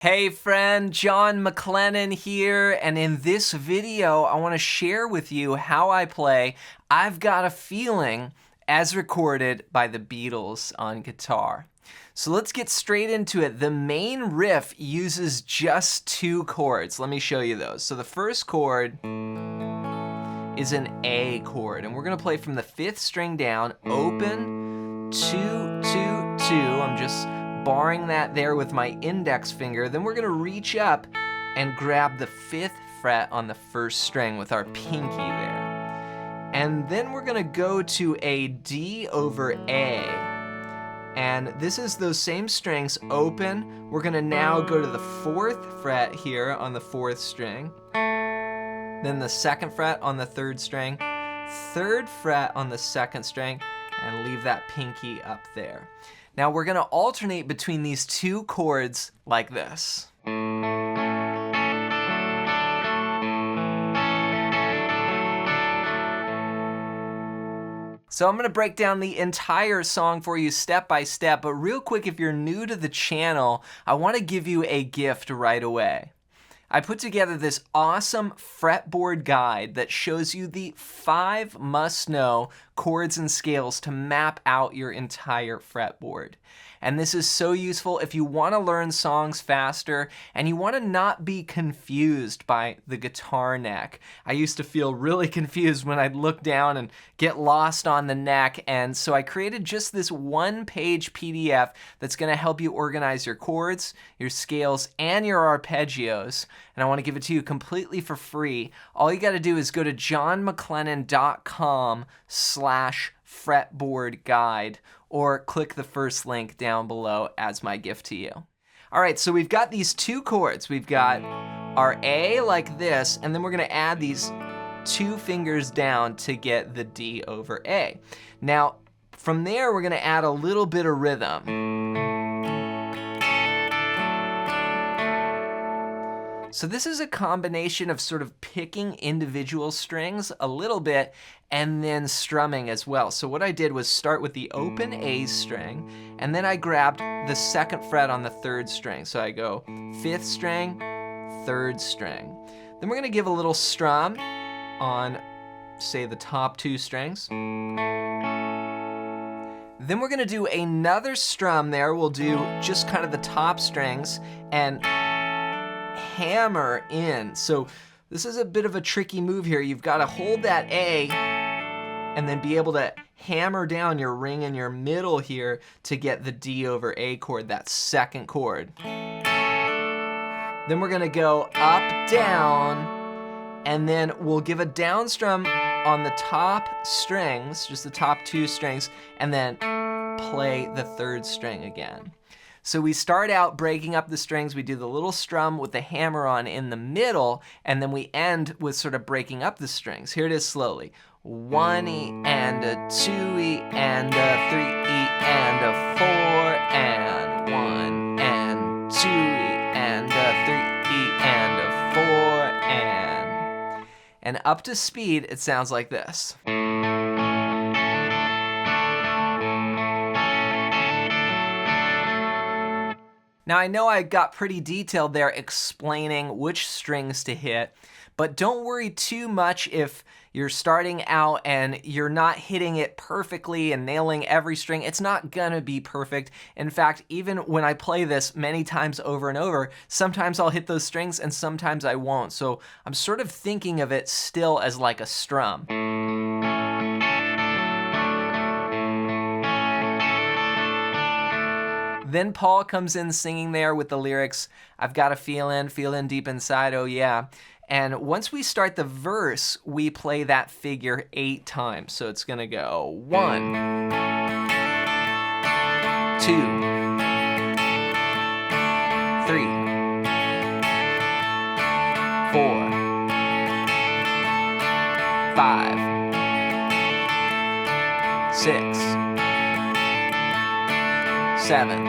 Hey friend, John McLennan here, and in this video I want to share with you how I play I've Got a Feeling as recorded by the Beatles on guitar. So let's get straight into it. The main riff uses just two chords. Let me show you those. So the first chord is an A chord, and we're going to play from the 5th string down, open, 2, 2, 2. I'm just barring that there with my index finger. Then we're gonna reach up and grab the 5th fret on the 1st string with our pinky there. And then we're gonna go to a D over A. And this is those same strings, open. We're gonna now go to the 4th fret here on the 4th string. Then the 2nd fret on the 3rd string, 3rd fret on the 2nd string, and leave that pinky up there. Now we're gonna alternate between these two chords like this. So I'm gonna break down the entire song for you step by step, but real quick, if you're new to the channel, I wanna give you a gift right away. I put together this awesome fretboard guide that shows you the 5 must-know chords and scales to map out your entire fretboard. And this is so useful if you want to learn songs faster and you want to not be confused by the guitar neck. I used to feel really confused when I'd look down and get lost on the neck, and so I created just this one-page PDF that's going to help you organize your chords, your scales, and your arpeggios. And I want to give it to you completely for free. All you got to do is go to johnmclennan.com/fretboard guide or click the first link down below as my gift to you. All right, so we've got these two chords. We've got our A like this, and then we're gonna add these 2 fingers down to get the D over A. Now, from there, we're gonna add a little bit of rhythm. So this is a combination of sort of picking individual strings a little bit and then strumming as well. So what I did was start with the open A string, and then I grabbed the 2nd fret on the 3rd string. So I go 5th string, 3rd string. Then we're gonna give a little strum on, say, the top 2 strings. Then we're gonna do another strum there. We'll do just kind of the top strings and hammer in. So this is a bit of a tricky move here. You've got to hold that A and then be able to hammer down your ring in your middle here to get the D over A chord, that 2nd chord. Then we're gonna go up, down, and then we'll give a down strum on the top strings, just the top 2 strings, and then play the 3rd string again. So we start out breaking up the strings, we do the little strum with the hammer on in the middle, and then we end with sort of breaking up the strings. Here it is slowly. 1E and a 2E and a 3E and a 4 and 1 and 2E and a 3E and a 4 and up to speed it sounds like this. Now I know I got pretty detailed there explaining which strings to hit, but don't worry too much if you're starting out and you're not hitting it perfectly and nailing every string. It's not gonna be perfect. In fact, even when I play this many times over and over, sometimes I'll hit those strings and sometimes I won't. So I'm sort of thinking of it still as like a strum. Then Paul comes in singing there with the lyrics, I've got a feeling deep inside, oh yeah. And once we start the verse, we play that figure 8 times. So it's gonna go 1, 2, 3, 4, 5, 6, 7,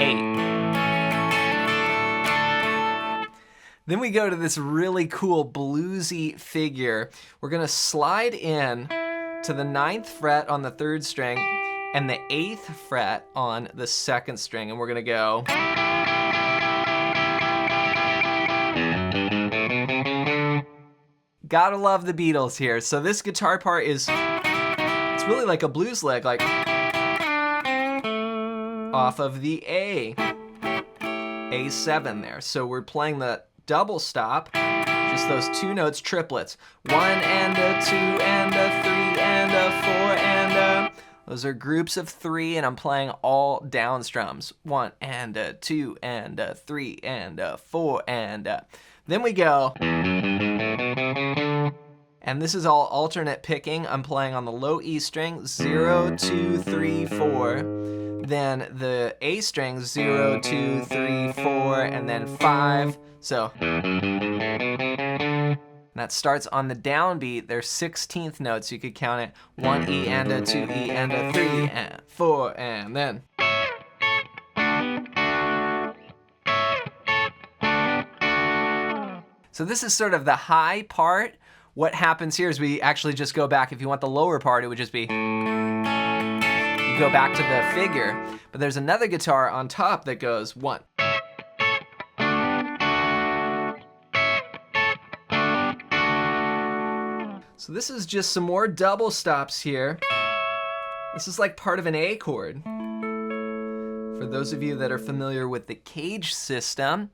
8. Then we go to this really cool bluesy figure. We're gonna slide in to the 9th fret on the 3rd string, and the 8th fret on the 2nd string, and we're gonna go. Gotta love the Beatles here. So this guitar part it's really like a blues leg, like off of the A7 there. So we're playing the double stop, just those 2 notes, triplets. 1 and a 2 and a 3 and a 4 and a. Those are groups of 3, and I'm playing all down strums. 1 and a 2 and a 3 and a 4 and a. Then we go. And this is all alternate picking. I'm playing on the low E string, 0, 2, 3, 4. Then the A string, 0, 2, 3, 4, and then 5. So that starts on the downbeat. There's 16th notes. You could count it. 1 E and a 2 E and a 3 and 4, and then. So this is sort of the high part. What happens here is we actually just go back. If you want the lower part, it would just be, you go back to the figure. But there's another guitar on top that goes 1. So this is just some more double stops here. This is like part of an A chord. For those of you that are familiar with the Cage system,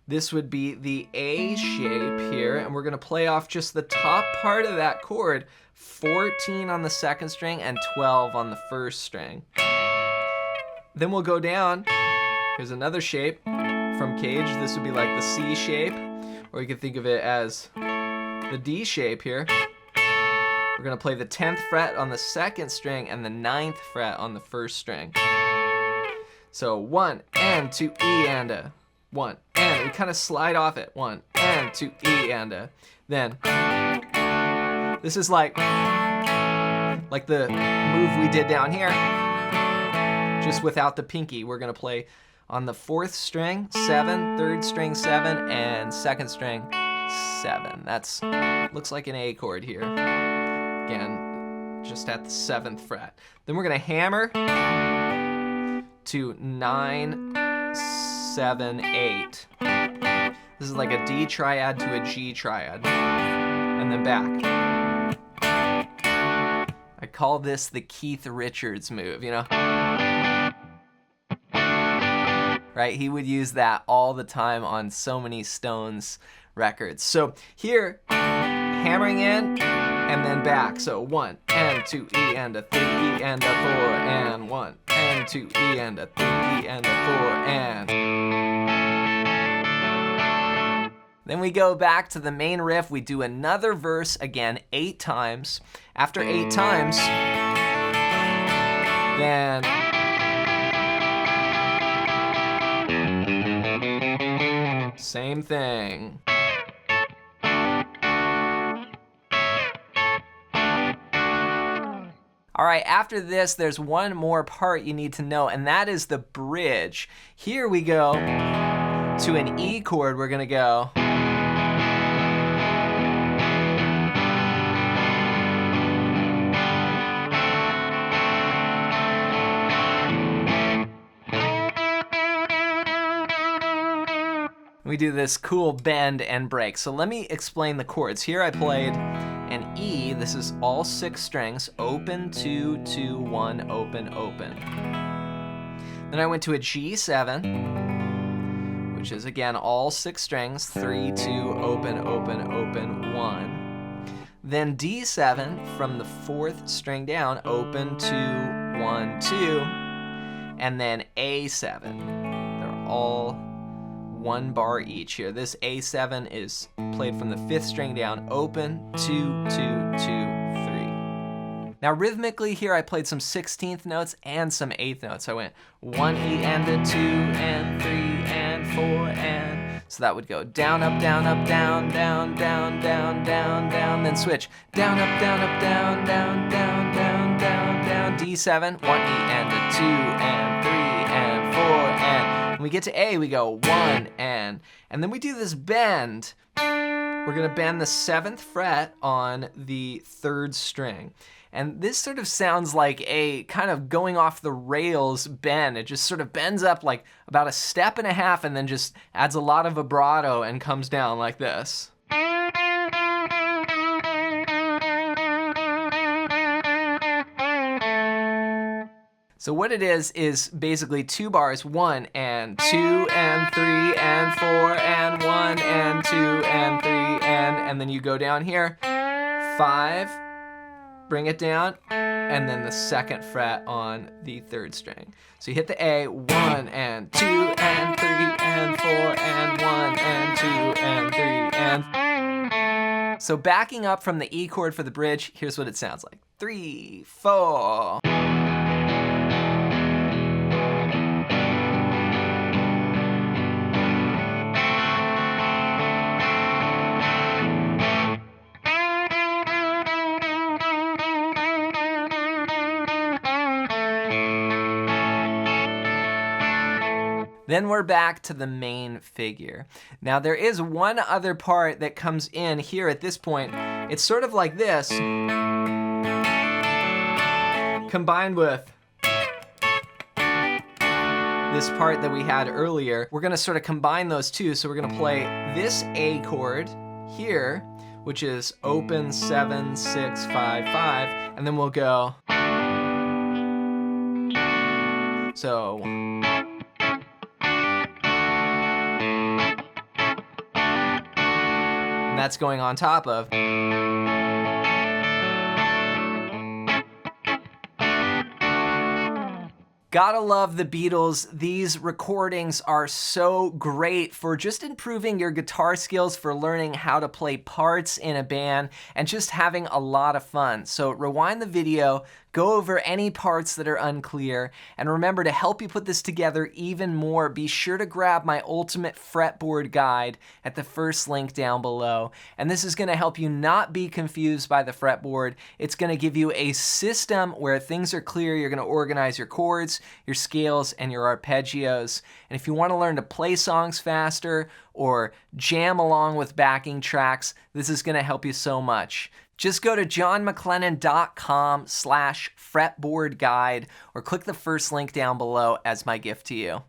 this would be the A shape here, and we're gonna play off just the top part of that chord, 14 on the 2nd string and 12 on the 1st string. Then we'll go down. Here's another shape from Cage. This would be like the C shape, or you could think of it as the D shape here. We're gonna play the 10th fret on the 2nd string and the 9th fret on the 1st string. So 1 and 2 E and a. 1 and we kind of slide off it. 1 and 2 E and a. Then this is like the move we did down here, just without the pinky. We're gonna play on the 4th string 7, 3rd string 7, and 2nd string 7. That's looks like an A chord here. Again, just at the 7th fret. Then we're gonna hammer to 9, 7, 8. This is like a D triad to a G triad, and then back. I call this the Keith Richards move, you know? Right, he would use that all the time on so many Stones records. So here, hammering in, and then back. So 1 and 2 E and a 3 E and a 4 and 1 and 2 E and a 3 E and a 4 and. Then we go back to the main riff. We do another verse again 8 times. After 8 times, then same thing. All right, after this, there's one more part you need to know, and that is the bridge. Here we go to an E chord. We're gonna go. We do this cool bend and break. So let me explain the chords. Here I played an E. This is all 6 strings. Open, 2, 2, 1, open, open. Then I went to a G7, which is again all 6 strings. 3, 2, open, open, open, 1. Then D7 from the 4th string down. Open, 2, 1, 2. And then A7. They're all 1 bar each here. This A7 is played from the 5th string down. Open, 2, 2, 2, 3. Now rhythmically here I played some 16th notes and some 8th notes. I went 1 E and a 2 and 3 and 4 and. So that would go down, up, down, up, down, down, down, down, down, down. Then switch down, up, down, up, down, down, down, down, down, down. D7, 1 E and a 2 and 3 and 4 and. When we get to A, we go 1 and then we do this bend. We're gonna bend the 7th fret on the 3rd string. And this sort of sounds like a kind of going off the rails bend. It just sort of bends up like about a step and a half and then just adds a lot of vibrato and comes down like this. So what it is basically 2 bars, 1 and 2 and 3 and 4 and 1 and 2 and 3 and then you go down here, 5, bring it down, and then the 2nd fret on the 3rd string. So you hit the A, 1 and 2 and 3 and 4 and 1 and 2 and 3 and... So backing up from the E chord for the bridge, here's what it sounds like. 3, 4. Then we're back to the main figure. Now there is one other part that comes in here at this point. It's sort of like this, combined with this part that we had earlier. We're gonna sort of combine those two. So we're gonna play this A chord here, which is open 7, 6, 5, 5, and then we'll go. So. And that's going on top of. Gotta love the Beatles. These recordings are so great for just improving your guitar skills, for learning how to play parts in a band, and just having a lot of fun. So rewind the video, go over any parts that are unclear, and remember, to help you put this together even more, be sure to grab my ultimate fretboard guide at the first link down below. And this is gonna help you not be confused by the fretboard. It's gonna give you a system where things are clear. You're gonna organize your chords, your scales, and your arpeggios. And if you wanna learn to play songs faster or jam along with backing tracks, this is gonna help you so much. Just go to johnmclennan.com/fretboard guide or click the first link down below as my gift to you.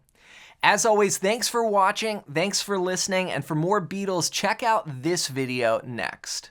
As always, thanks for watching, thanks for listening, and for more Beatles, check out this video next.